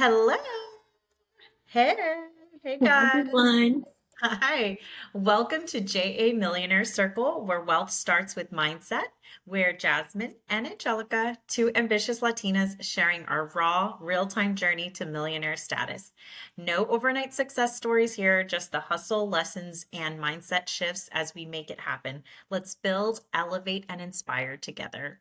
Hello. Hey. Hey, Hey guys. everyone. Hi. Welcome to JA Millionaire Circle, where wealth starts with mindset. We're Jasmine and Angelica, two ambitious Latinas sharing our raw, real-time journey to millionaire status. No overnight success stories here, just the hustle, lessons, and mindset shifts as we make it happen. Let's build, elevate, and inspire together.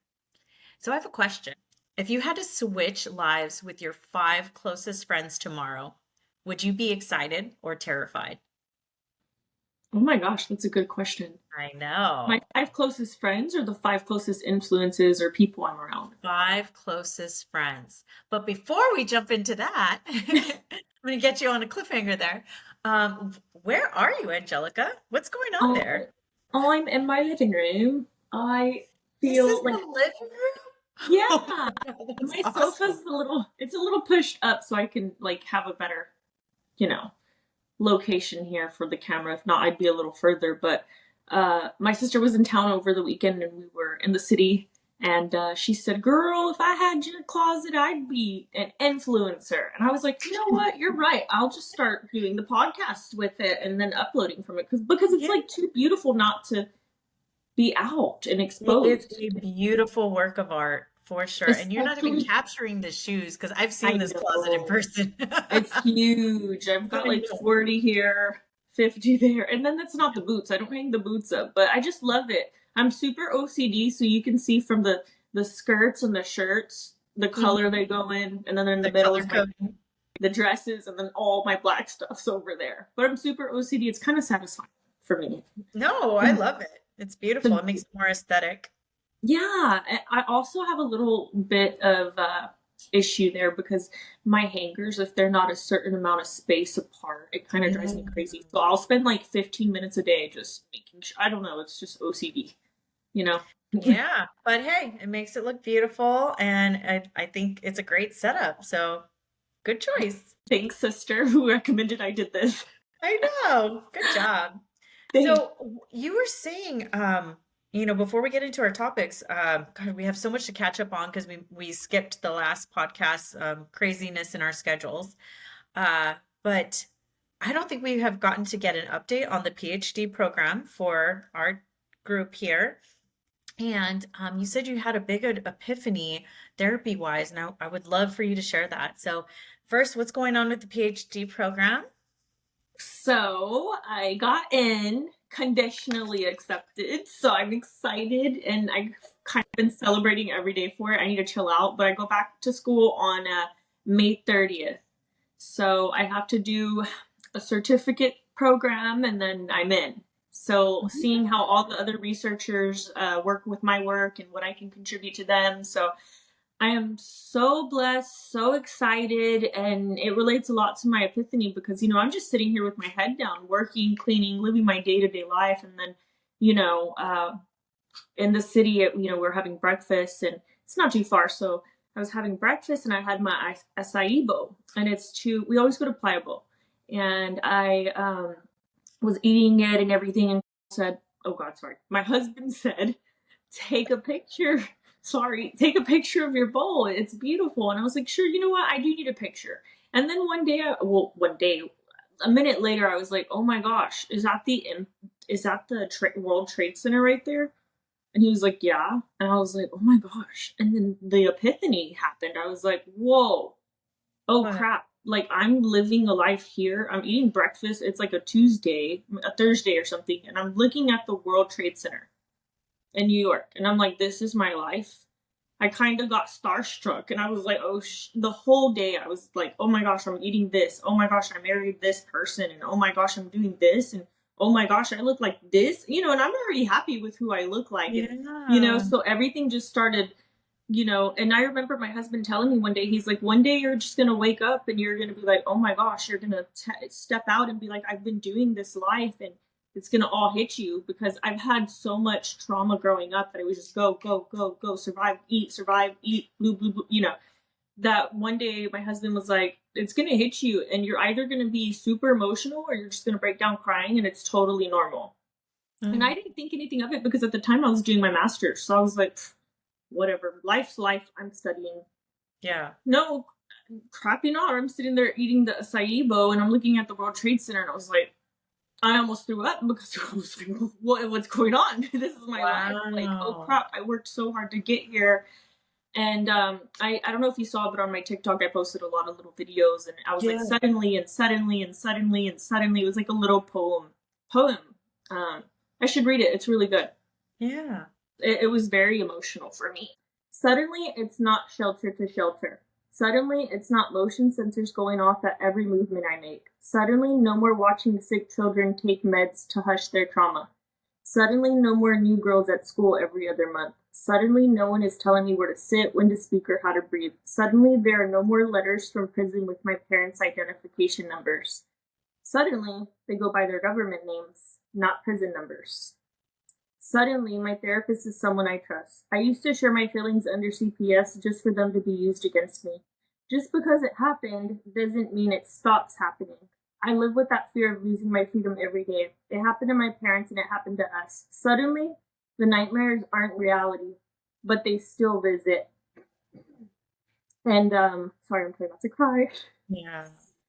So I have a question. If you had to switch lives with your five closest friends tomorrow, would you be excited or terrified? Oh my gosh, that's a good question. I My know. five closest friends or the five closest influences or people I'm around? Five closest friends. But before we jump into that, I'm going to get you on a cliffhanger there. Where are you, Angelica? What's going on Oh, there? I'm in my living room. I This is feel the like, living room? yeah, Oh my God, that's my awesome. sofa's it's a little pushed up so I can like have a better, you know, location here for the camera. If not, I'd be a little further. But my sister was in town over the weekend and we were in the city. And she said, "Girl, if I had your closet, I'd be an influencer." And I was like, "You know what? You're right. I'll just start doing the podcast with it and then uploading from it because it's Yeah. like too beautiful not to be out and It is exposed." a beautiful work of art for sure. And you're not even Especially, capturing the shoes because I've seen I this closet in know. person. It's huge. I've got I like know. 40 here, 50 there. And then that's not the boots. I don't hang the boots up, but I just love it. I'm super OCD, so you can see from the skirts and the shirts, the color Mhm. they go in, and then in the The middle color is my coding. the dresses and then all my black stuff's over there. But I'm super OCD. It's kind of satisfying for me. No, I love it. It's beautiful. The It makes it more aesthetic. Yeah, I also have a little bit of issue there because my hangers, if they're not a certain amount of space apart, it kind of drives me Mm. crazy. So I'll spend like 15 minutes a day just making sure. I don't know, it's just OCD, you know? Yeah, but hey, it makes it look beautiful, and I think it's a great setup. So good choice. Thanks, sister, who recommended I did this. I know. Good job. Thanks. So you were saying, before we get into our topics, God, we have so much to catch up on because we skipped the last podcast, craziness in our schedules. Uh, but I don't think we have gotten to get an update on the PhD program for our group here. And you said you had a big epiphany therapy wise. Now, I would love for you to share that. So, first, what's going on with the PhD program? So I got in conditionally accepted. So I'm excited and I've kind of been celebrating every day for it. I need to chill out, but I go back to school on May 30th. So I have to do a certificate program and then I'm in. So seeing how all the other researchers work with my work and what I can contribute to them. So I am so blessed, so excited, and it relates a lot to my epiphany because, I'm just sitting here with my head down, working, cleaning, living my day to day life. And then, you know, uh, in the city, we're having breakfast and it's not too far. So I was having breakfast and I had my acai bowl, and we always go to Playa Bowl. And I was eating it and everything and said, oh God, sorry. My husband said, take a picture. Sorry, take a picture of your bowl. It's beautiful. And I was like, sure, you know what? I do need a picture. And then one day, a minute later, I was like, oh my gosh, is that the World Trade Center right there? And he was like, yeah. And I was like, oh my gosh. And then the epiphany happened. I was like, whoa, oh What? crap. Like I'm living a life here. I'm eating breakfast. It's like a Tuesday, a Thursday or something. And I'm looking at the World Trade Center in New York. And I'm like, this is my life. I kind of got starstruck and I was like, the whole day I was like, oh my gosh, I'm eating this. Oh my gosh, I married this person. And oh my gosh, I'm doing this. And oh my gosh, I look like this, and I'm already happy with who I look like. And, Yeah. so everything just started, and I remember my husband telling me one day, he's like, one day you're just going to wake up and you're going to be like, oh my gosh, you're going to step out and be like, I've been doing this life and it's going to all hit you because I've had so much trauma growing up that it was just go, go, go, go, survive, eat, blue, blue, blue, that one day my husband was like, it's going to hit you and you're either going to be super emotional or you're just going to break down crying and it's totally normal. And I Mm. didn't think anything of it because at the time I was doing my master's. So I was like, whatever, life's life. I'm studying. Yeah. No, crap you not, I'm sitting there eating the acai bowl and I'm looking at the World Trade Center and I was like, I almost threw up because I was like, what's going on? This is my life. Like, oh Wow. crap, I worked so hard to get here. And I don't know if you saw, but on my TikTok, I posted a lot of little videos, and I was like, Yeah. suddenly and suddenly and suddenly and suddenly. It was like a little poem. I should read it. It's really good. Yeah. It was very emotional for me. Suddenly, it's not shelter to shelter. Suddenly, it's not motion sensors going off at every movement I make. Suddenly, no more watching sick children take meds to hush their trauma. Suddenly, no more new girls at school every other month. Suddenly, no one is telling me where to sit, when to speak, or how to breathe. Suddenly, there are no more letters from prison with my parents' identification numbers. Suddenly, they go by their government names, not prison numbers. Suddenly, my therapist is someone I trust. I used to share my feelings under CPS just for them to be used against me. Just because it happened doesn't mean it stops happening. I live with that fear of losing my freedom every day. It happened to my parents and it happened to us. Suddenly, the nightmares aren't reality, but they still visit. And sorry, I'm trying not to cry. Yeah.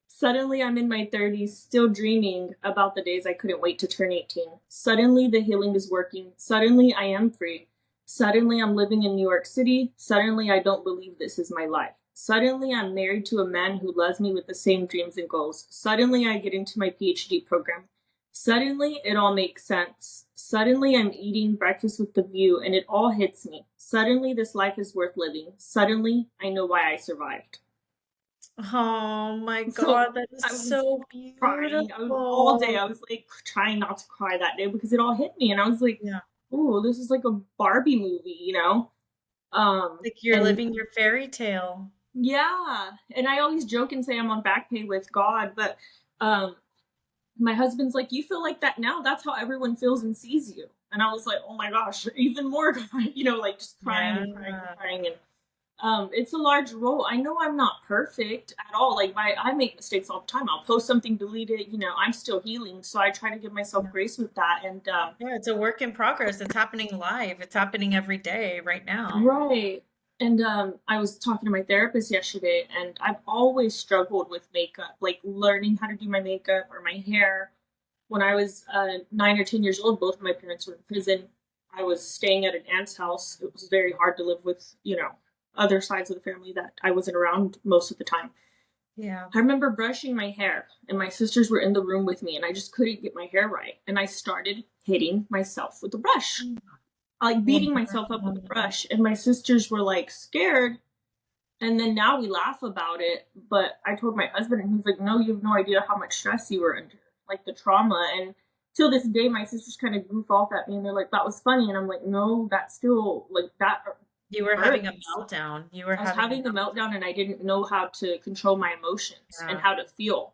Suddenly, I'm in my 30s, still dreaming about the days I couldn't wait to turn 18. Suddenly, the healing is working. Suddenly, I am free. Suddenly, I'm living in New York City. Suddenly, I don't believe this is my life. Suddenly, I'm married to a man who loves me with the same dreams and goals. Suddenly, I get into my PhD program. Suddenly, it all makes sense. Suddenly, I'm eating breakfast with the view and it all hits me. Suddenly, this life is worth living. Suddenly, I know why I survived. Oh my So God, that is I was so crying. I was all day. beautiful. I was like trying not to cry that day because it all hit me, and I was like, Yeah. "Ooh, this is like a Barbie movie," you know. Like you're And living your fairy tale. yeah, and I always joke and say I'm on back pay with God, but um, my husband's like, "You feel like that now? That's how everyone feels and sees you." And I was like, "Oh my gosh, even more," you know, like just crying Yeah. and crying and crying and it's a large role. I know I'm not perfect at all. Like I make mistakes all the time. I'll post something, delete it. You know, I'm still healing, so I try to give myself Yeah. grace with that. And Yeah, it's a work in progress. It's happening live. It's happening every day right now. right. And I was talking to my therapist yesterday, and I've always struggled with makeup, like learning how to do my makeup or my hair. When I was 9 or 10 years old, both of my parents were in prison. I was staying at an aunt's house. It was very hard to live with, you know, other sides of the family that I wasn't around most of the time. Yeah. I remember brushing my hair, and my sisters were in the room with me, and I just couldn't get my hair right. And I started hitting myself with the brush, like beating myself up with the Wow. brush. And my sisters were like scared. And then now we laugh about it. But I told my husband, and he's like, "No, you have no idea how much stress you were under, like the trauma." And till this day, my sisters kind of goof off at me, and they're like, "That was funny." And I'm like, "No, that's still like that You were having a hurts." meltdown. You were I was having a having a meltdown and I didn't know how to control my emotions and meltdown. how to feel.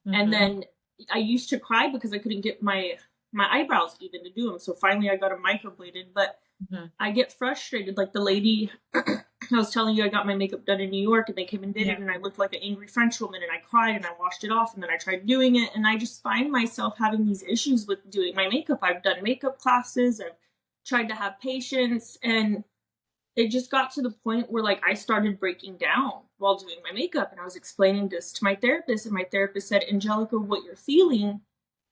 And Mm-hmm. then I used to cry because I couldn't get my eyebrows even to do them. So finally I got them microbladed, but Hmm. I get frustrated. Like the lady I was telling you, I got my makeup done in New York and they came and did Yeah. it, and I looked like an angry French woman and I cried and I washed it off and then I tried doing it, and I just find myself having these issues with doing my makeup. I've done makeup classes, I've tried to have patience, and it just got to the point where like I started breaking down while doing my makeup, and I was explaining this to my therapist, and my therapist said, "Angelica, what you're feeling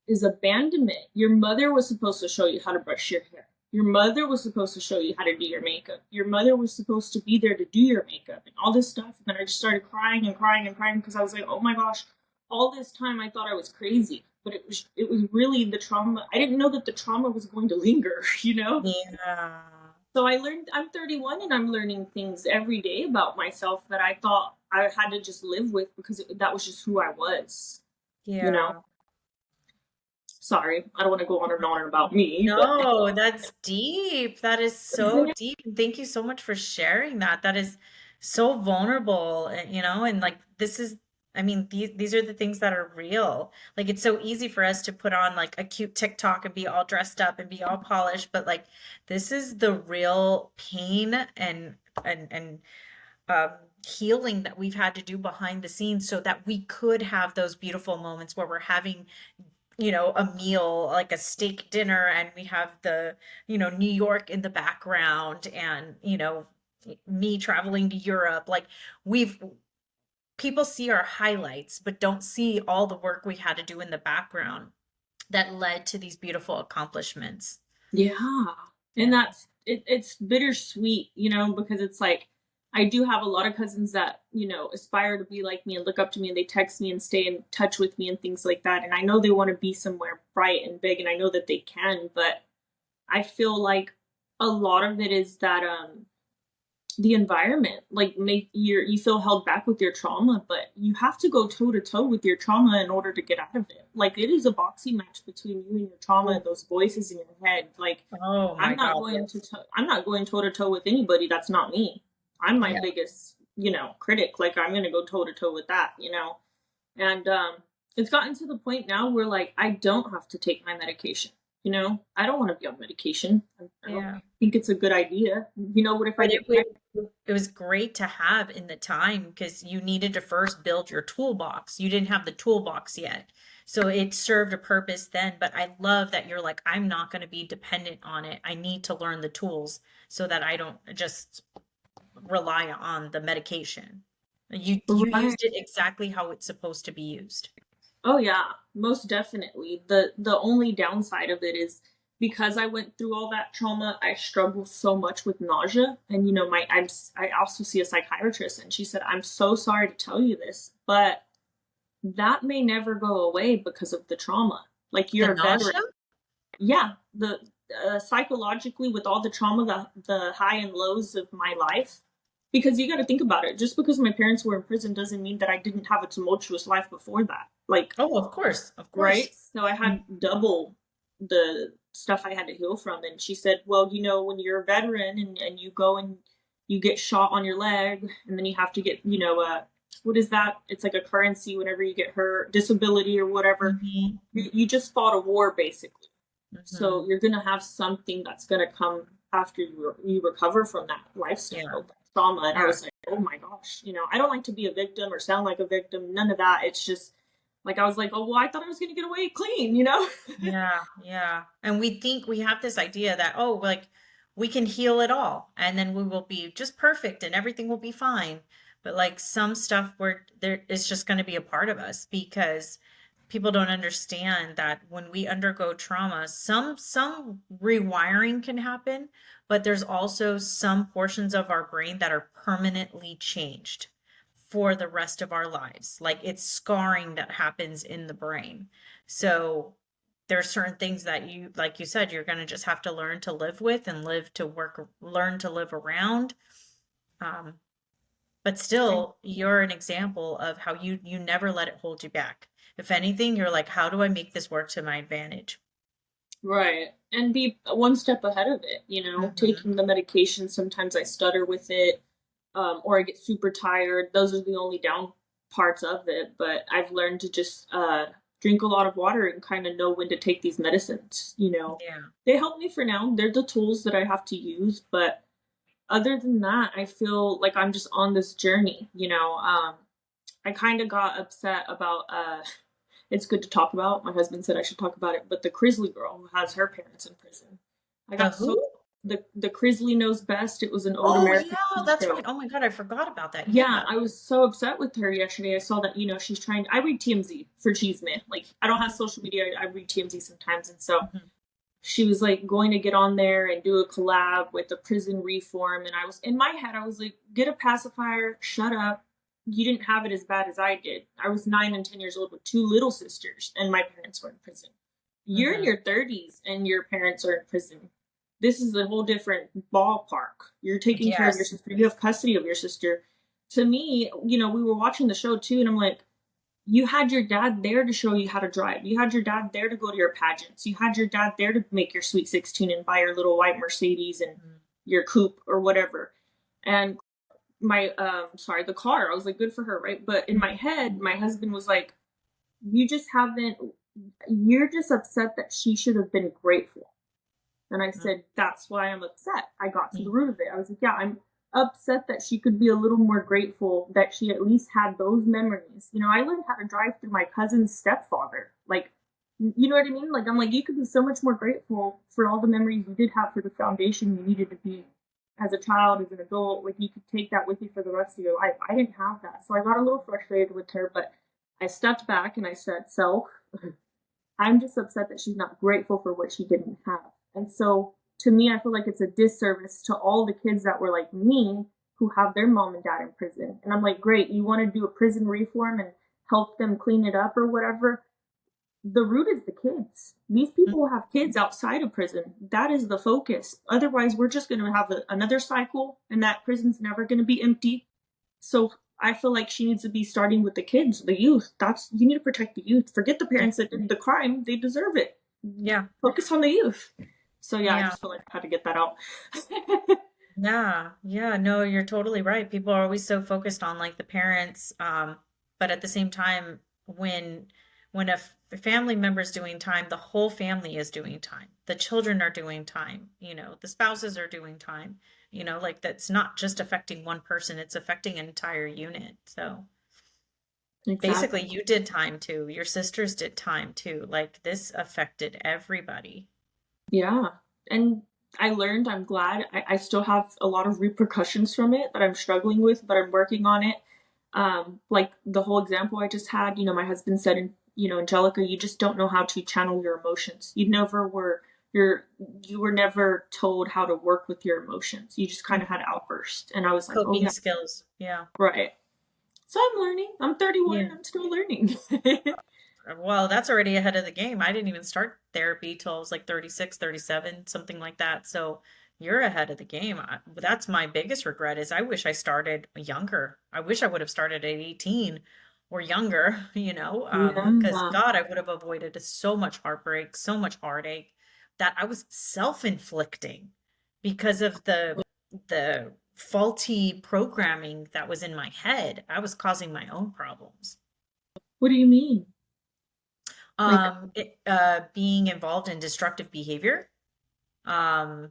is abandonment. Your mother was supposed to show you how to brush your hair. Your mother was supposed to show you how to do your makeup. Your mother was supposed to be there to do your makeup and all this stuff." And then I just started crying and crying and crying because I was like, "Oh my gosh, all this time I thought I was crazy." But it was really the trauma. I didn't know that the trauma was going to linger, you know? Yeah. So I learned, I'm 31 and I'm learning things every day about myself that I thought I had to just live with because that was just who I was, you know? Yeah. Sorry, I don't want to go on and on about me, but No, that's deep. That is so deep. And thank you so much for sharing that. That is so vulnerable, and like this is, I mean, these are the things that are real. Like it's so easy for us to put on like a cute TikTok and be all dressed up and be all polished, but like this is the real pain and um healing that we've had to do behind the scenes so that we could have those beautiful moments where we're having a meal like a steak dinner and we have the New York in the background and me traveling to Europe like we've people see our highlights, but don't see all the work we had to do in the background that led to these beautiful accomplishments. Yeah. And Yeah. it's bittersweet, because it's like I do have a lot of cousins that, aspire to be like me and look up to me, and they text me and stay in touch with me and things like that. And I know they want to be somewhere bright and big, and I know that they can, but I feel like a lot of it is that the environment, like, make you feel held back with your trauma, but you have to go toe to toe with your trauma in order to get out of it. Like, it is a boxing match between you and your trauma and those voices in your head. Like, Oh my God, yes. I'm not going toe to toe with anybody that's not me. I'm my Yeah. biggest, critic. Like, I'm going to go toe to toe with that. And it's gotten to the point now where, like, I don't have to take my medication. I don't want to be on medication. I don't Yeah. think it's a good idea. What if I But get it was great to have in the time because you needed to first build your toolbox. You didn't have the toolbox yet. So it served a purpose then. But I love that you're like, I'm not going to be dependent on it. I need to learn the tools so that I don't just rely on the medication. You right? used it exactly how it's supposed to be used. Oh yeah, most definitely. The only downside of it is because I went through all that trauma, I struggle so much with nausea. And I also see a psychiatrist, and she said, "I'm so sorry to tell you this, but that may never go away because of the trauma. Like, The you're a veteran." nausea? Yeah, the psychologically, with all the trauma, the high and lows of my life, because you got to think about it. Just because my parents were in prison doesn't mean that I didn't have a tumultuous life before that. Like, Oh, of course, of right? course. So I had double the stuff I had to heal from. And she said, well, when you're a veteran, and you go and you get shot on your leg, and then you have to get, what is that? It's like a currency whenever you get hurt, disability or whatever. Hmm. You just fought a war, basically. Hmm. So you're going to have something that's going to come after you recover from that Yeah, lifestyle, that trauma. And I yeah. was like, oh my gosh, I don't like to be a victim or sound like a victim. None of that. It's just like, I was like, oh, well, I thought I was going to get away clean. Yeah, yeah. And we think we have this idea that, oh, like we can heal it all and then we will be just perfect and everything will be fine. But like some stuff where there is just going to be a part of us because people don't understand that when we undergo trauma, some rewiring can happen, but there's also some portions of our brain that are permanently changed for the rest of our lives. Like it's scarring that happens in the brain. So there are certain things that you, like you said, you're going to just have to learn to live with and live to work, learn to live around. Um, but still, you're an example of how you never let it hold you back. If anything, you're like, how do I make this work to my advantage? Right. And be one step ahead of it, Hmm. taking the medication. Sometimes I stutter with it, or I get super tired. Those are the only down parts of it. But I've learned to just drink a lot of water and kind of know when to take these medicines. Yeah. They help me for now. They're the tools that I have to use. But other than that, I feel like I'm just on this journey. I kind of got upset about it's good to talk about. My husband said I should talk about it, but the Crisley girl who has her parents in prison. I The got so who? the Crisley Knows Best. It was an old Oh, American yeah, TV that's show. right. Oh my God, I forgot about that. Yeah, Yeah. I was so upset with her yesterday. I saw that, she's trying. I read TMZ for Cheeseman. Like, I don't have social media. I read TMZ sometimes, and so Mhm. she was like going to get on there and do a collab with the prison reform. And I was in my head, I was like, get a pacifier, shut up. You didn't have it as bad as I did. I was 9 and 10 years old with two little sisters, and my parents were in prison. You're in Mhm. your 30s and your parents are in prison. This is a whole different ballpark. You're taking care of your Yes. sister, you have custody of your sister. To me, we were watching the show too, and I'm like, you had your dad there to show you how to drive. You had your dad there to go to your pageants. You had your dad there to make your sweet 16 and buy your little white Mercedes and Mhm. your coupe or whatever. And the car, I was like, good for her, right? But in my head, my husband was like, you just haven't, you're just upset that she should have been grateful. And I said, that's why I'm upset. I got to the Mhm. root of it. I was like, yeah, I'm upset that she could be a little more grateful that she at least had those memories. I learned how to drive through my cousin's stepfather. Like, you know what I mean? Like, I'm like, you could be so much more grateful for all the memories you did have, for the foundation you needed to be as a child, as an adult, like you could take that with you for the rest of your life. I didn't have that. So I got a little frustrated with her, but I stepped back and I said, "Self, I'm just upset that she's not grateful for what she didn't have." And so to me, I feel like it's a disservice to all the kids that were like me who have their mom and dad in prison. And I'm like, great, you want to do a prison reform and help them clean it up or whatever. The root is the kids. These people have kids outside of prison. That is the focus. Otherwise, we're just going to have another cycle, and that prison's never going to be empty. So I feel like she needs to be starting with the kids, the youth. That's you need to protect the youth. Forget the parents that did the crime; they deserve it. Yeah. Focus on the youth. So yeah, I Yeah. just feel like I had to get that out. Yeah, yeah, no, you're totally right. People are always so focused on like the parents, but at the same time, when a family member's doing time, the whole family is doing time. The children are doing time, the spouses are doing time, like that's not just affecting one person, it's affecting an entire unit. So basically, Exactly. you did time too. Your sisters did time too. Like this affected everybody. Yeah. And I learned, I'm glad. I still have a lot of repercussions from it that I'm struggling with, but I'm working on it. Like the whole example I just had, my husband said, Angelica, you just don't know how to channel your emotions. You're, you were never told how to work with your emotions. You just kind of had outbursts. And I was like, oh Coping yeah, skills. Yeah. right. So I'm learning. I'm 31 Yeah. and I'm still learning. Well, that's already ahead of the game. I didn't even start therapy till I was like 36, 37, something like that. So you're ahead of the game. That's my biggest regret is I wish I started younger. I wish I would have started at 18 or younger, because Yeah. God, I would have avoided so much heartbreak, so much heartache that I was self-inflicting because of the faulty programming that was in my head. I was causing my own problems. What do you mean? Like, Being involved in destructive behavior. A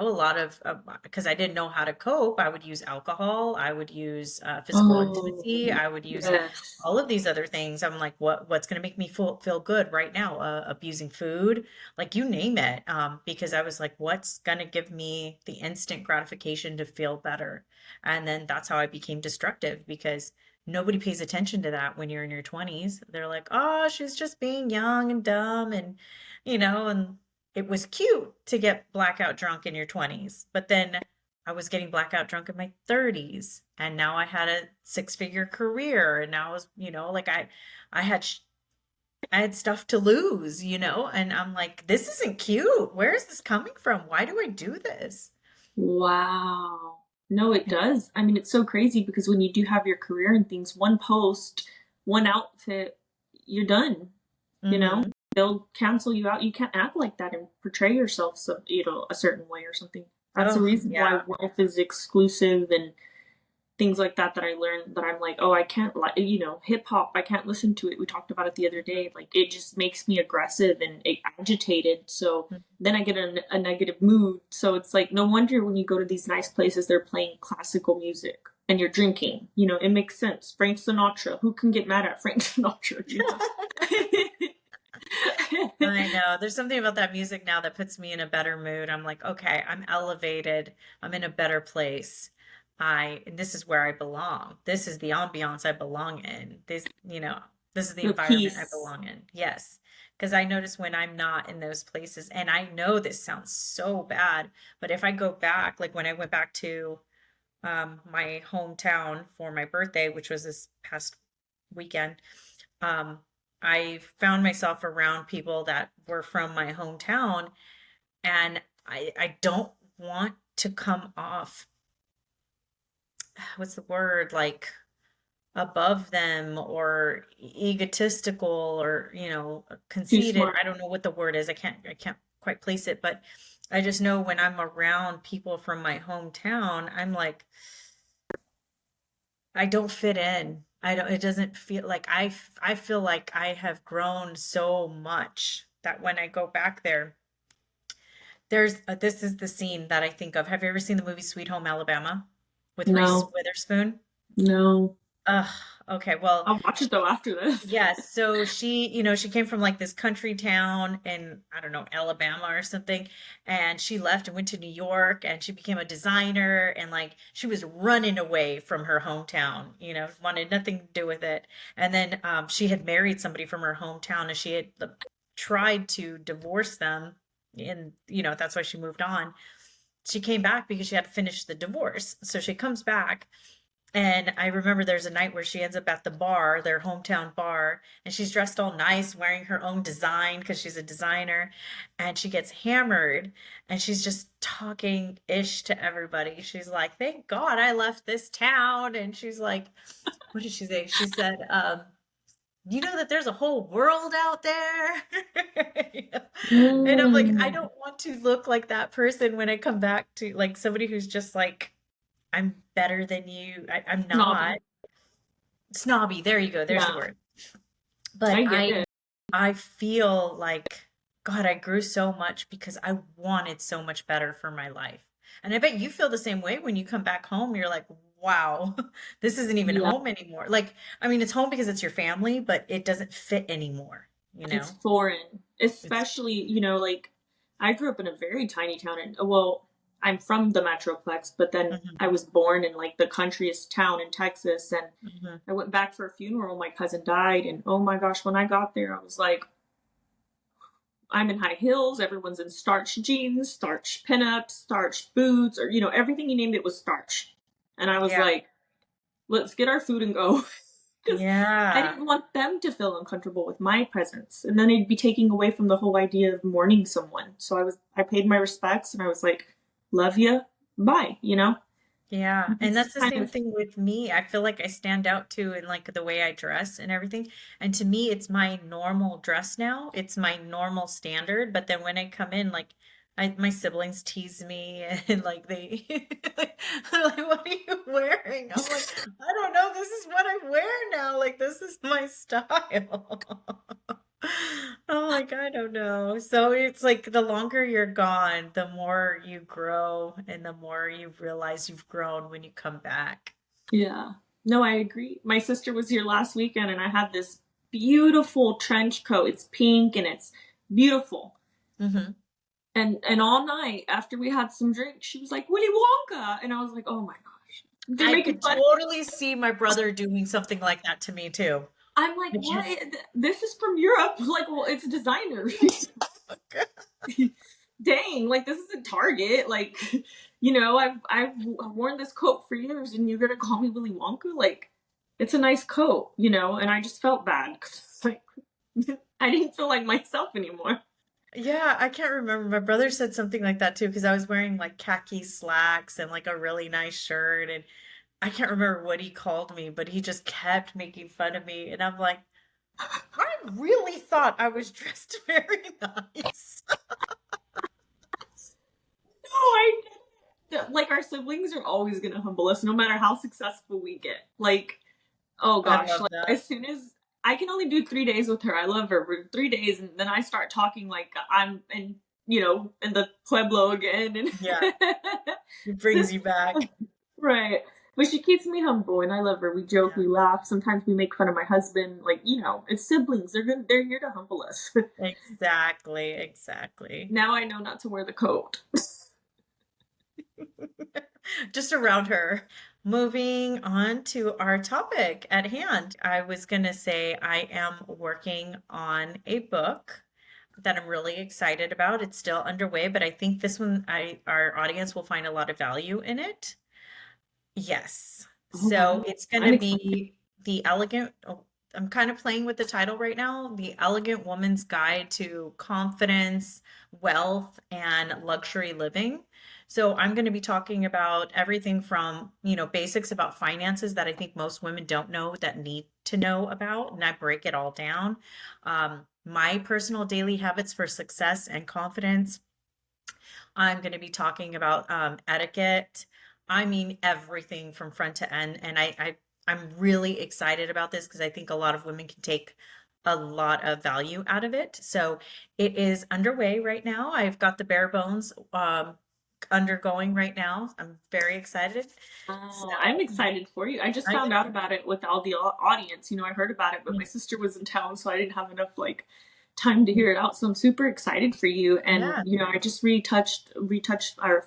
lot of because I didn't know how to cope, I would use alcohol, I would use physical intimacy, oh, I would use yes. all of these other things. I'm like, what's going to make me feel good right now? Abusing food, like you name it, because I was like, what's going to give me the instant gratification to feel better? And then that's how I became destructive because nobody pays attention to that when you're in your 20s. They're like, oh, she's just being young and dumb and it was cute to get blackout drunk in your 20s, but then I was getting blackout drunk in my 30s, and now I had a six-figure career, and now I was, like I had I had stuff to lose, and I'm like, this isn't cute. Where is this coming from? Why do I do this? Wow. No, it does. I mean, it's so crazy because when you do have your career and things, one post, one outfit, you're done. You know, Mm-hmm. they'll cancel you out. You can't act like that and portray yourself a certain way or something. That's the Oh, reason why yeah. Wolf is exclusive and things like that that I learned that I'm like, oh, I can't like, hip hop, I can't listen to it. We talked about it the other day. Like, it just makes me aggressive and agitated. So then I get a negative mood. So it's like, no wonder when you go to these nice places, they're playing classical music and you're drinking. It makes sense. Frank Sinatra, who can get mad at Frank Sinatra, I know. There's something about that music now that puts me in a better mood. I'm like, okay, I'm elevated. I'm in a better place. This is where I belong. This is the ambiance I belong in. This is the The environment I peace. belong in. Yes. Because I notice when I'm not in those places, and I know this sounds so bad, but if I go back, like when I went back to my hometown for my birthday, which was this past weekend, um, I found myself around people that were from my hometown, and I don't want to come off, what's the word, like above them or egotistical or, Too conceited. smart. I don't know what the word is. I can't quite place it, but I just know when I'm around people from my hometown, I'm like, I don't fit in. I don't, it doesn't feel like I feel like I have grown so much that when I go back there, this is the scene that I think of. Have you ever seen the movie Sweet Home Alabama with Reese No, Witherspoon? no. Ugh, okay. Well, I'll watch it though after this. yes. So she, she came from like this country town in, I don't know, Alabama or something. And she left and went to New York and she became a designer and like she was running away from her hometown, wanted nothing to do with it. And then she had married somebody from her hometown and she had tried to divorce them. And, that's why she moved on. She came back because she had to finish the divorce. So she comes back and I remember there's a night where she ends up at the bar, their hometown bar, and she's dressed all nice, wearing her own design because she's a designer, and she gets hammered and she's just talking ish to everybody. She's like, "Thank God I left this town." And she's like, what did she say? She said, you know that there's a whole world out there. You know? And I'm like, I Mm, don't want to look like that person when I come back to like somebody who's just like, I'm better than you. I'm not snobby. snobby. There you go. There's the Yeah, word. But I get I it. I feel like God, I grew so much because I wanted so much better for my life. And I bet you feel the same way when you come back home. You're like, wow, this isn't even Yeah, home anymore. Like, I mean, it's home because it's your family, but it doesn't fit anymore, you it's know? foreign, It's especially, like I grew up in a very tiny town and well, I'm from the Metroplex, but then mhm, I was born in like the countryest town in Texas and mhm. I went back for a funeral. My cousin died, and oh my gosh, when I got there, I was like, I'm in high heels. Everyone's in starch jeans, starch pinups, starch boots, or everything you named it was starch. And I was Yeah. like, let's get our food and go. Because I Yeah. didn't want them to feel uncomfortable with my presence. And then it'd be taking away from the whole idea of mourning someone. So I paid my respects and I was like, love you, bye. Yeah, and It's that's the kind same of, thing with me. I feel like I stand out too in like the way I dress and everything. And to me, it's my normal dress now. It's my normal standard. But then when I come in, like my siblings tease me and like they like, what are you wearing? I'm like, I don't know. This is what I wear now. Like this is my style. Oh, like I don't know. So it's like the longer you're gone, the more you grow and the more you realize you've grown when you come back. yeah. No, I agree. My sister was here last weekend and I had this beautiful trench coat. It's pink and it's beautiful. Hmm. And all night after we had some drinks, she was like, Willy Wonka. And I was like, oh my gosh. They're I making could fun of me. totally see my brother doing something like that to me too. I'm like, I what? can't. This is from Europe. Like, well, it's designer. Dang, like this isn't Target. Like, I've worn this coat for years, and you're gonna call me Willy Wonka? Like, it's a nice coat. And I just felt bad because it's like I didn't feel like myself anymore. Yeah, I can't remember. My brother said something like that too because I was wearing like khaki slacks and like a really nice shirt and I can't remember what he called me, but he just kept making fun of me and I'm like, I really thought I was dressed very nice. No, I like our siblings are always gonna humble us, no matter how successful we get. Like, oh I gosh, love like that. as soon as I can only do 3 days with her, I love her for 3 days, and then I start talking like I'm in the pueblo again, and Yeah, it brings you back. right. But she keeps me humble, and I love her. We joke, Yeah, we laugh. Sometimes we make fun of my husband. Like, it's siblings. They're here to humble us. exactly, exactly. Now I know not to wear the coat. Just around her. Moving on to our topic at hand. I was going to say I am working on a book that I'm really excited about. It's still underway, but I think this one our audience will find a lot of value in it. Yes. Oh So wow, it's going I'm to excited. be the elegant, oh, I'm kind of playing with the title right now, The Elegant Woman's Guide to Confidence, Wealth, and Luxury Living. So I'm going to be talking about everything from, basics about finances that I think most women don't know that need to know about, and I break it all down. My personal daily habits for success and confidence. I'm going to be talking about etiquette. I mean, everything from front to end. And I'm really excited about this because I think a lot of women can take a lot of value out of it. So it is underway right now. I've got the bare bones. undergoing right now. I'm very excited. So Oh, I'm excited for you. I just I found out about it with all the audience. You know, I heard about it, but my sister was in town, so I didn't have enough like time to hear it out. So I'm super excited for you. And yeah. you know, I just retouched our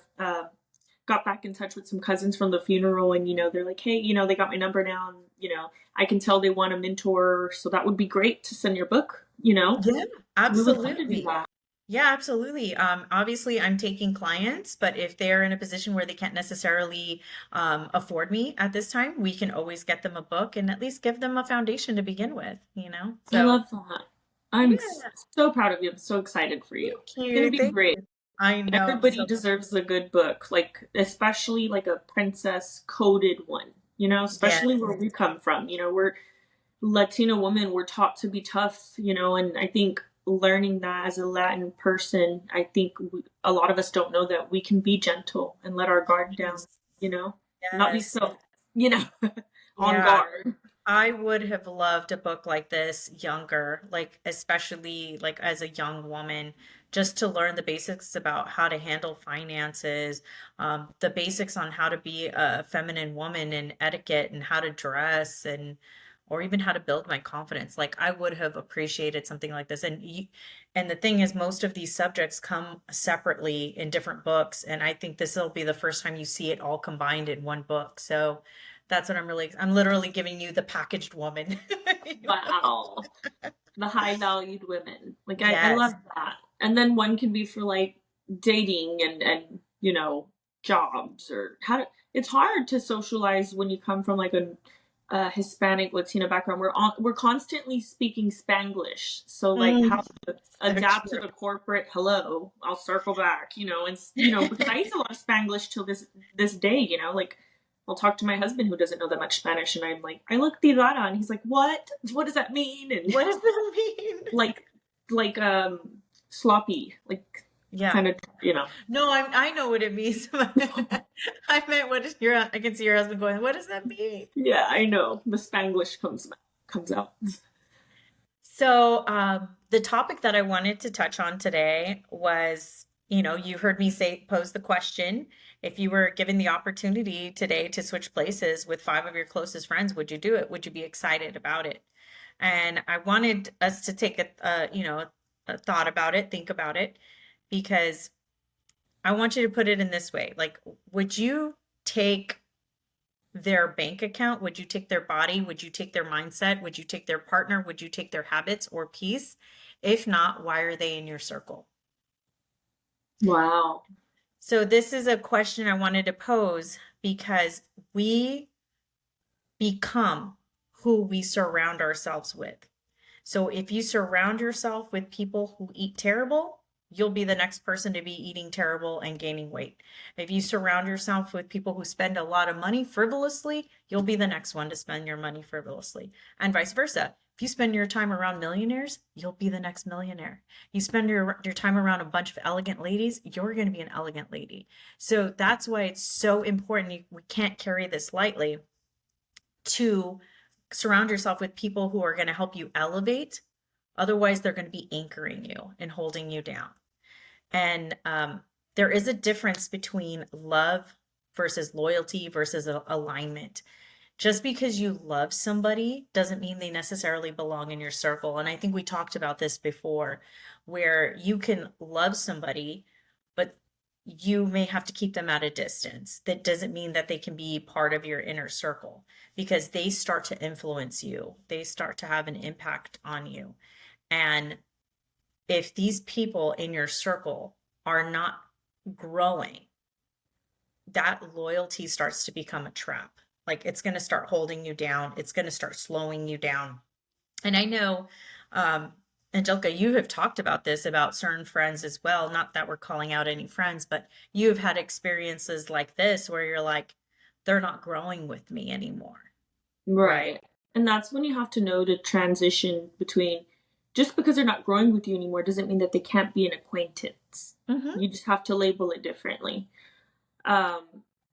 got back in touch with some cousins from the funeral, and you know, they're like, hey, you know, they got my number now, and you know, I can tell they want a mentor, so that would be great to send your book. You know, Yeah, we would love to do absolutely. that. Yeah, absolutely. Obviously, I'm taking clients, but if they're in a position where they can't necessarily afford me at this time, we can always get them a book and at least give them a foundation to begin with, you know? I So, love that. I'm yeah, so proud of you. I'm so excited for you. thank It's gonna you. be Thank great. you. I know. I'm Everybody so deserves a good book, like especially like a princess coded one. You know, yeah. especially where we come from. You know, we're Latina women. We're taught to be tough. You know, and I think learning that as a Latin person, I think a lot of us don't know that we can be gentle and let our guard down. Yes. You know, not be Yes. so, you know, on Yeah. guard. I would have loved a book like this younger, like especially like as a young woman, just to learn the basics about how to handle finances, the basics on how to be a feminine woman and etiquette and how to dress and or even how to build my confidence. Like I would have appreciated something like this. And the thing is, most of these subjects come separately in different books, and I think this will be the first time you see it all combined in one book. So that's what I'm literally giving you the packaged woman. Wow. The high valued women. Like I Yes. love that. And then one can be for like dating and you know jobs or how to. It's hard to socialize when you come from like a Hispanic Latina background. We're constantly speaking Spanglish, so like Mm, how to so adapt to true. the corporate hello. I'll circle back, you know, and you know because I use a lot of Spanglish till this day, you know, like I'll talk to my husband who doesn't know that much Spanish, and I'm like, I look tirada, and he's like, what? What does that mean? And What does that mean? like like sloppy, like Yeah. kind of, you know. No, I know what it means. I meant what is your I can see your husband going, what does that mean? Yeah, I know. The Spanglish comes out. So, the topic that I wanted to touch on today was, you heard me pose the question, if you were given the opportunity today to switch places with five of your closest friends, would you do it? Would you be excited about it? And I wanted us to take a thought about it, think about it, because I want you to put it in this way. Like, would you take their bank account? Would you take their body? Would you take their mindset? Would you take their partner? Would you take their habits or peace? If not, why are they in your circle? Wow. So, this is a question I wanted to pose because we become who we surround ourselves with. So if you surround yourself with people who eat terrible, you'll be the next person to be eating terrible and gaining weight. If you surround yourself with people who spend a lot of money frivolously, you'll be the next one to spend your money frivolously, and vice versa. If you spend your time around millionaires, you'll be the next millionaire. You spend your time around a bunch of elegant ladies, you're going to be an elegant lady. So that's why it's so important. We can't carry this lightly to surround yourself with people who are going to help you elevate. Otherwise, they're going to be anchoring you and holding you down. And there is a difference between love versus loyalty versus alignment. Just because you love somebody doesn't mean they necessarily belong in your circle. And I think we talked about this before, where you can love somebody, but you may have to keep them at a distance. That doesn't mean that they can be part of your inner circle because they start to influence you, they start to have an impact on you. And if these people in your circle are not growing, that loyalty starts to become a trap. Like it's going to start holding you down, it's going to start slowing you down. And I know, Angelica, you have talked about this about certain friends as well. Not that we're calling out any friends, but you've had experiences like this where you're like, they're not growing with me anymore. Right. Right. And that's when you have to know to transition between just because they're not growing with you anymore doesn't mean that they can't be an acquaintance. Mm-hmm. You just have to label it differently. Um,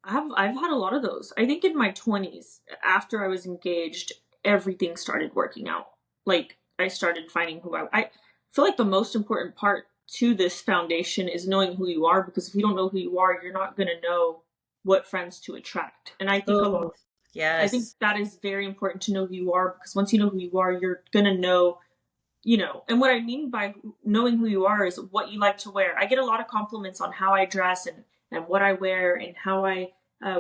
I've had a lot of those. I think in my 20s, after I was engaged, everything started working out. Like I started finding who I feel like the most important part to this foundation is knowing who you are, because if you don't know who you are, you're not going to know what friends to attract. And Oh, I think yes. that is very important to know who you are, because once you know who you are, you're going to know, you know. And what I mean by knowing who you are is what you like to wear. I get a lot of compliments on how I dress and what I wear and how I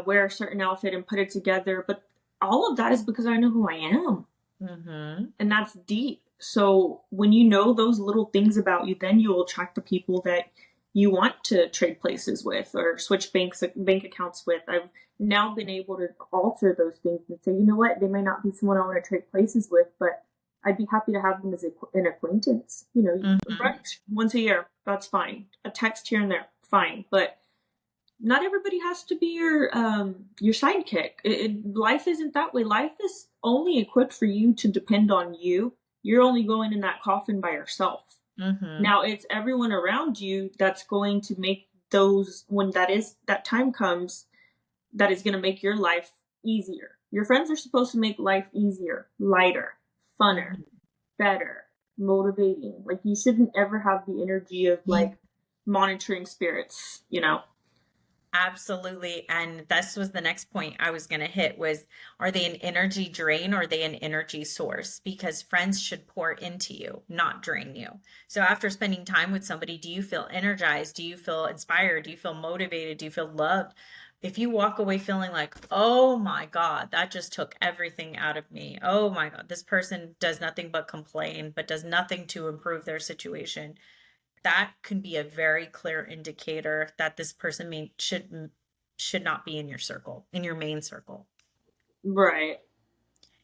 wear a certain outfit and put it together. But all of that is because I know who I am. Mm-hmm. And that's deep. So when you know those little things about you, then you'll attract the people that you want to trade places with or switch bank accounts with. I've now been able to alter those things and say, you know what, they may not be someone I want to trade places with, but I'd be happy to have them as an acquaintance. You know, Mm-hmm. brunch once a year, that's fine. A text here and there, fine. But not everybody has to be your sidekick. Life isn't that way. Life is only equipped for you to depend on you. You're only going in that coffin by yourself. Mm-hmm. Now it's everyone around you that's going to make those, when that time comes, that is going to make your life easier. Your friends are supposed to make life easier, lighter, funner, Mm-hmm. better, motivating. Like, you shouldn't ever have the energy of like monitoring spirits, you know? Absolutely. And this was the next point I was going to hit was, are they an energy drain or are they an energy source? Because friends should pour into you, not drain you. So after spending time with somebody, do you feel energized? Do you feel inspired? Do you feel motivated? Do you feel loved? If you walk away feeling like, oh my God, that just took everything out of me. Oh my God, this person does nothing but complain, but does nothing to improve their situation, that can be a very clear indicator that this person should not be in your circle, in your main circle. Right.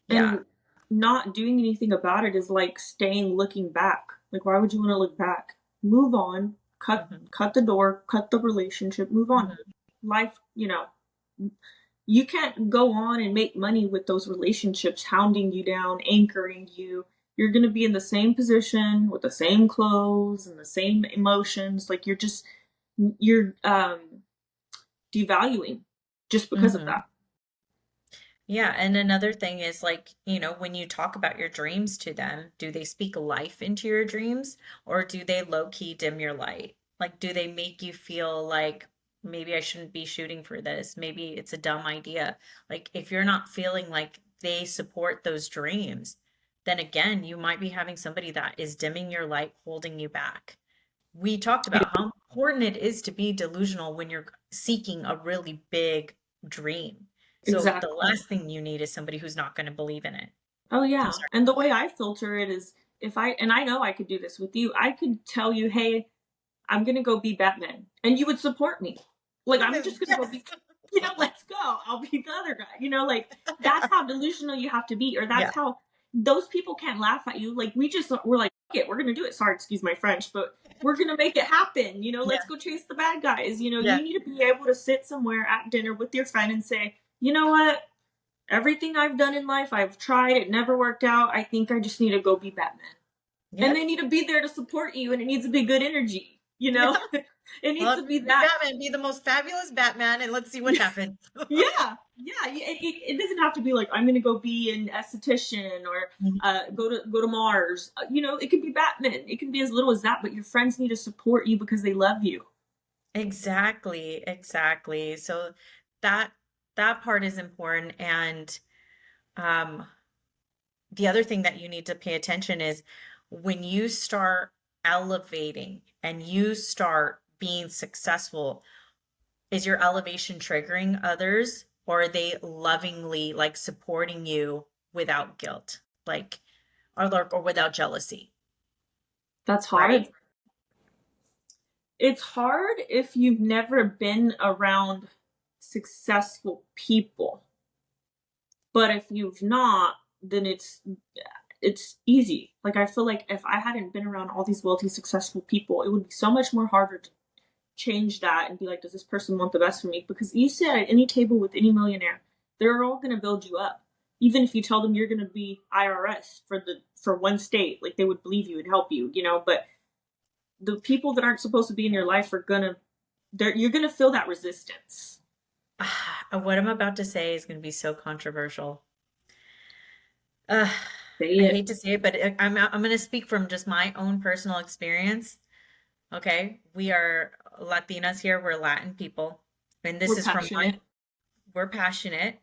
Yeah. And not doing anything about it is like staying looking back. Like, why would you want to look back? Move on. Hmm. Cut the door, cut the relationship, move on. Hmm. Life, you know, you can't go on and make money with those relationships hounding you down, anchoring you. You're going to be in the same position with the same clothes and the same emotions. Like, you're devaluing just because of Hmm. that. Yeah, and another thing is like, when you talk about your dreams to them, do they speak life into your dreams or do they low key dim your light? Like, do they make you feel like maybe I shouldn't be shooting for this? Maybe it's a dumb idea. Like, if you're not feeling like they support those dreams, then again, you might be having somebody that is dimming your light, holding you back. We talked about how important it is to be delusional when you're seeking a really big dream. So the Exactly. last thing you need is somebody who's not going to believe in it. Oh I'm yeah. sorry. And the way I filter it is, if I, and I know I could do this with you, I could tell you, hey, I'm gonna go be Batman. And you would support me. Like, I'm just gonna go Yes. be, you know, let's go. I'll be the other guy. You know, like, that's how delusional you have to be, or that's Yeah. how those people can't laugh at you. Like, we're like, okay, we're gonna do it. Sorry, excuse my French, but we're gonna make it happen. You know, let's Yeah. go chase the bad guys. You know, Yeah. you need to be able to sit somewhere at dinner with your friend and say, you know what? Everything I've done in life, I've tried, it never worked out. I think I just need to go be Batman. And Yep. they need to be there to support you, and it needs to be good energy, you know? Yeah. It Well, needs if to you be be that. Batman, be the most fabulous Batman, and let's see what happens. Yeah, yeah. It doesn't have to be like, I'm gonna go be an esthetician or go to Mars. You know, it could be Batman. It can be as little as that, but your friends need to support you because they love you. Exactly, exactly. So that that part is important. And um, the other thing that you need to pay attention is when you start elevating and you start being successful, is your elevation triggering others or are they lovingly like supporting you without guilt, like or without jealousy, That's hard. right? It's hard if you've never been around successful people. But if you've not, then it's easy. Like, I feel like if I hadn't been around all these wealthy, successful people, it would be so much more harder to change that and be like, does this person want the best for me? Because you sit at any table with any millionaire, they're all going to build you up. Even if you tell them you're going to be IRS for one state, like, they would believe you and help you, you know. But the people that aren't supposed to be in your life are gonna, you're gonna feel that resistance. What I'm about to say is going to be so controversial. Say I it. hate to say it, but I'm going to speak from just my own personal experience. Okay. We are Latinas here. We're Latin people. And this We're is from my, passionate. we're passionate.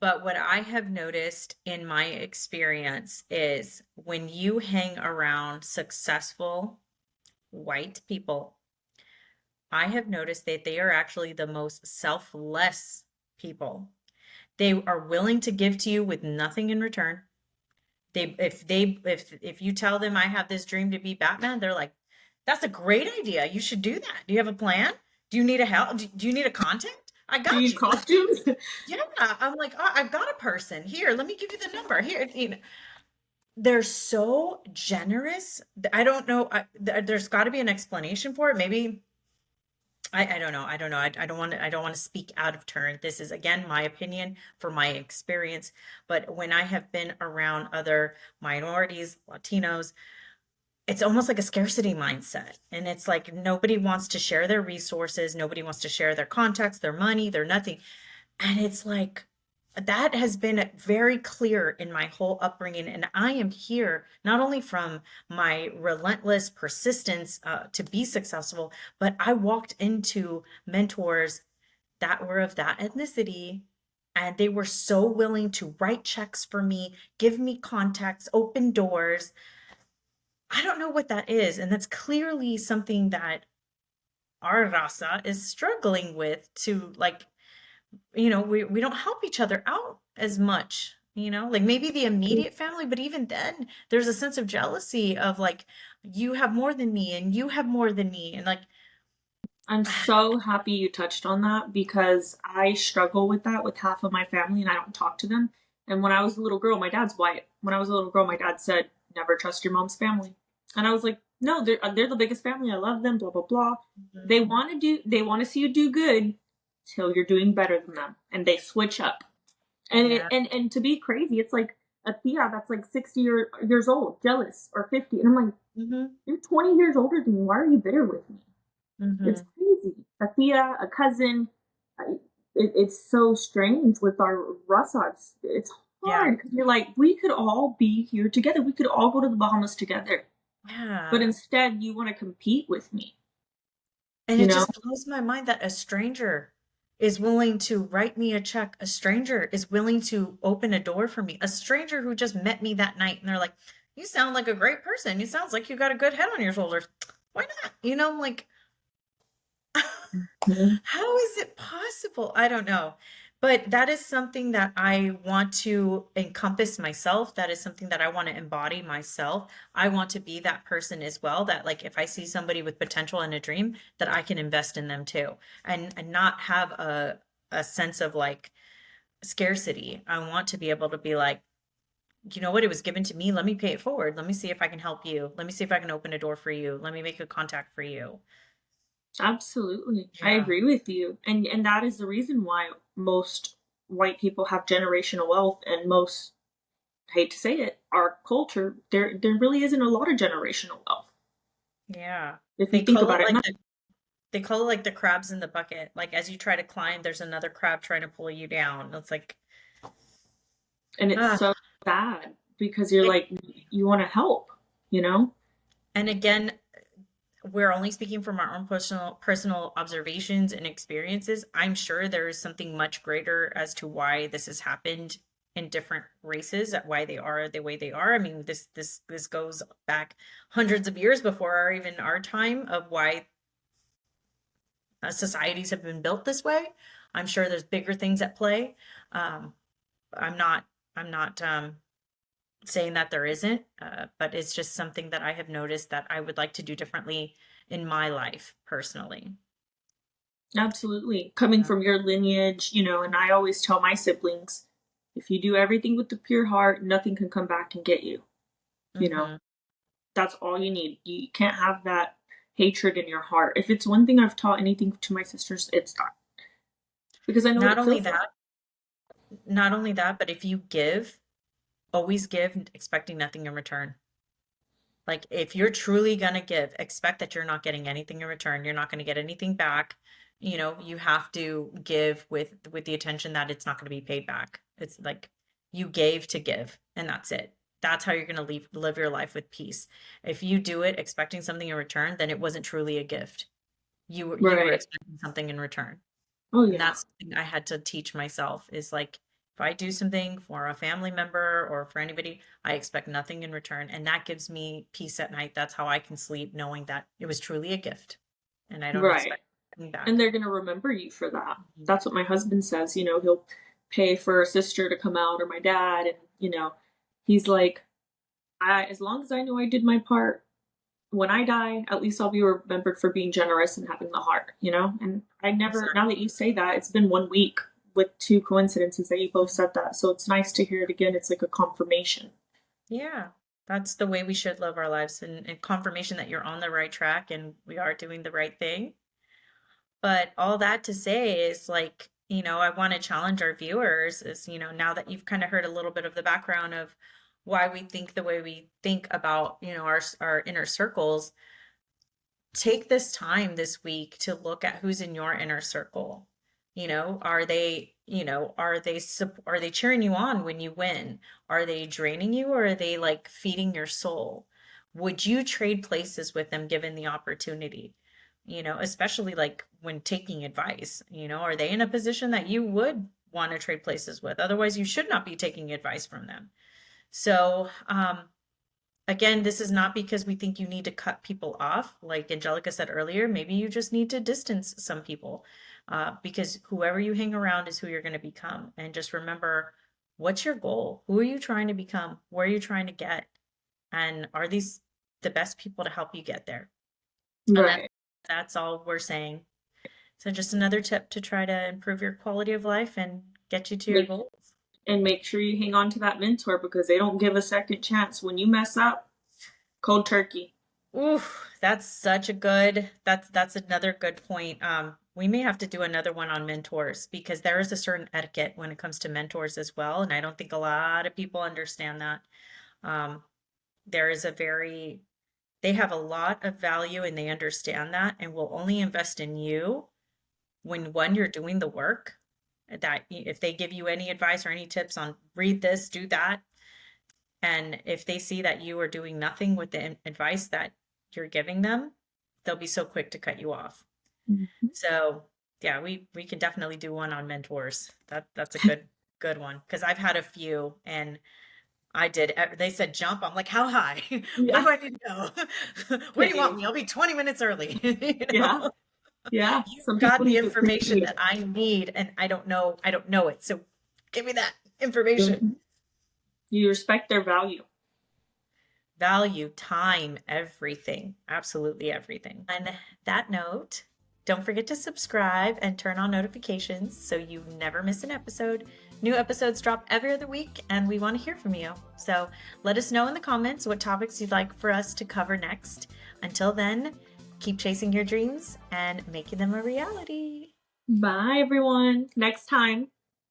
But what I have noticed in my experience is when you hang around successful white people, I have noticed that they are actually the most selfless people. They are willing to give to you with nothing in return. If you tell them I have this dream to be Batman, they're like, "That's a great idea. You should do that. Do you have a plan? Do you need a help? Do you need a contact? I Do you got need you." Like, costumes? yeah, I'm like, "Oh, I've got a person here. Let me give you the number here." They're so generous. I don't know. There's got to be an explanation for it. Maybe I don't know. I don't know. I don't want to speak out of turn. This is again my opinion for my experience. But when I have been around other minorities, Latinos, it's almost like a scarcity mindset. And it's like nobody wants to share their resources, nobody wants to share their contacts, their money, their nothing. And it's like that has been very clear in my whole upbringing. And I am here not only from my relentless persistence to be successful, but I walked into mentors that were of that ethnicity. And they were so willing to write checks for me, give me contacts, open doors. I don't know what that is. And that's clearly something that our raza is struggling with to like, we don't help each other out as much, like maybe the immediate family, but even then there's a sense of jealousy of like, you have more than me and you have more than me. And like, I'm so happy you touched on that because I struggle with that with half of my family and I don't talk to them. And when I was a little girl, my dad's white. When I was a little girl, my dad said, "Never trust your mom's family." And I was like, "No, they're the biggest family. I love them, blah blah blah. mhm, They want to see you do good till you're doing better than them." And they switch up. yeah, And to be crazy, it's like a tia that's like 60 years old, jealous, or 50. And I'm like, hmm "You're 20 years older than me. Why are you bitter with me?" It's hmm crazy. A tia, a cousin. It's so strange with our Russards. It's yeah, hard because you're like, we could all be here together. We could all go to the Bahamas together. But yeah. instead, you want to compete with me, And you it know? just blows my mind that a stranger is willing to write me a check. A stranger is willing to open a door for me. A stranger who just met me that night and they're like, "You sound like a great person. You sounds like you got a good head on your shoulders. Why not?" Like, Mhm. how is it possible? I don't know. But that is something that I want to encompass myself. That is something that I want to embody myself. I want to be that person as well. That like if I see somebody with potential and a dream, that I can invest in them too. And not have a sense of like scarcity. I want to be able to be like, you know what, it was given to me. Let me pay it forward. Let me see if I can help you. Let me see if I can open a door for you. Let me make a contact for you. Absolutely. I Yeah. agree with you. And that is the reason why most white people have generational wealth and most, I hate to say it, our culture, there really isn't a lot of generational wealth. Yeah. If you They think call about it it. like they call it like the crabs in the bucket. Like as you try to climb, there's another crab trying to pull you down. It's like, And it's ah, so sad because you're it, like, you want to help, you know? and again, we're only speaking from our own personal observations and experiences. I'm sure there is something much greater as to why this has happened in different races, at why they are the way they are. I mean, this goes back hundreds of years before even our time of why societies have been built this way. I'm sure there's bigger things at play. Um, I'm not I'm not saying that there isn't, but it's just something that I have noticed that I would like to do differently in my life personally. Absolutely. Coming Yeah. from your lineage, and I always tell my siblings, if you do everything with the pure heart, nothing can come back and get you. You know, hmm that's all you need. You can't have that hatred in your heart. If it's one thing I've taught anything to my sisters, it's that. Because I know what Not it only feels like. that, not only that, but if you give, always give expecting nothing in return. Like if you're truly gonna give, expect that you're not getting anything in return. You're not gonna get anything back. You have to give with the attention that it's not gonna be paid back. It's like you gave to give, and that's it. That's how you're going to live your life with peace. If you do it expecting something in return, then it wasn't truly a gift. You were Right. expecting something in return. Oh And yeah. that's something I had to teach myself is like, if I do something for a family member or for anybody, I expect nothing in return. And that gives me peace at night. That's how I can sleep knowing that it was truly a gift and I don't Right. expect anything And back. they're gonna remember you for that. Mhm. That's what my husband says. He'll pay for a sister to come out or my dad, and he's like, as long as I know I did my part, when I die, at least I'll be remembered for being generous and having the heart. And I never, now Exactly. that you say that, it's been 1 week with two coincidences that you both said that. So it's nice to hear it again. It's like a confirmation. Yeah. That's the way we should live our lives and confirmation that you're on the right track and we are doing the right thing. But all that to say is like, I want to challenge our viewers is, now that you've kind of heard a little bit of the background of why we think the way we think about, our inner circles, take this time this week to look at who's in your inner circle. Are they cheering you on when you win? Are they draining you or are they like feeding your soul? Would you trade places with them given the opportunity? Especially like when taking advice, are they in a position that you would want to trade places with? Otherwise, you should not be taking advice from them. So, again, this is not because we think you need to cut people off. Like Angelica said earlier, maybe you just need to distance some people because whoever you hang around is who you're going to become. And just remember, what's your goal? Who are you trying to become? Where are you trying to get? And are these the best people to help you get there? And Right. that's all we're saying. So just another tip to try to improve your quality of life and get you to your Make goals. and make sure you hang on to that mentor because they don't give a second chance. When you mess up, cold turkey. Ooh, that's another good point. We may have to do another one on mentors because there is a certain etiquette when it comes to mentors as well, and I don't think a lot of people understand that. Um, there is they have a lot of value and they understand that and will only invest in you when one, you're doing the work, that if they give you any advice or any tips on read this, do that, and if they see that you are doing nothing with the advice that you're giving them, they'll be so quick to cut you off. Mhm. So, yeah, we can definitely do one on mentors. That's a good one because I've had a few and they said jump. I'm like, how high? Where Yeah. do I need to go? Where do you want Same. me? I'll be 20 minutes early. Yeah. Yeah. You've Some got people the need to information succeed. that I need and I don't know it. So give me that information. Mhm. You respect their value. Value, time, everything, absolutely everything. On that note, don't forget to subscribe and turn on notifications so you never miss an episode. New episodes drop every other week, and we want to hear from you. So let us know in the comments what topics you'd like for us to cover next. Until then, keep chasing your dreams and making them a reality. Bye, everyone. Next time.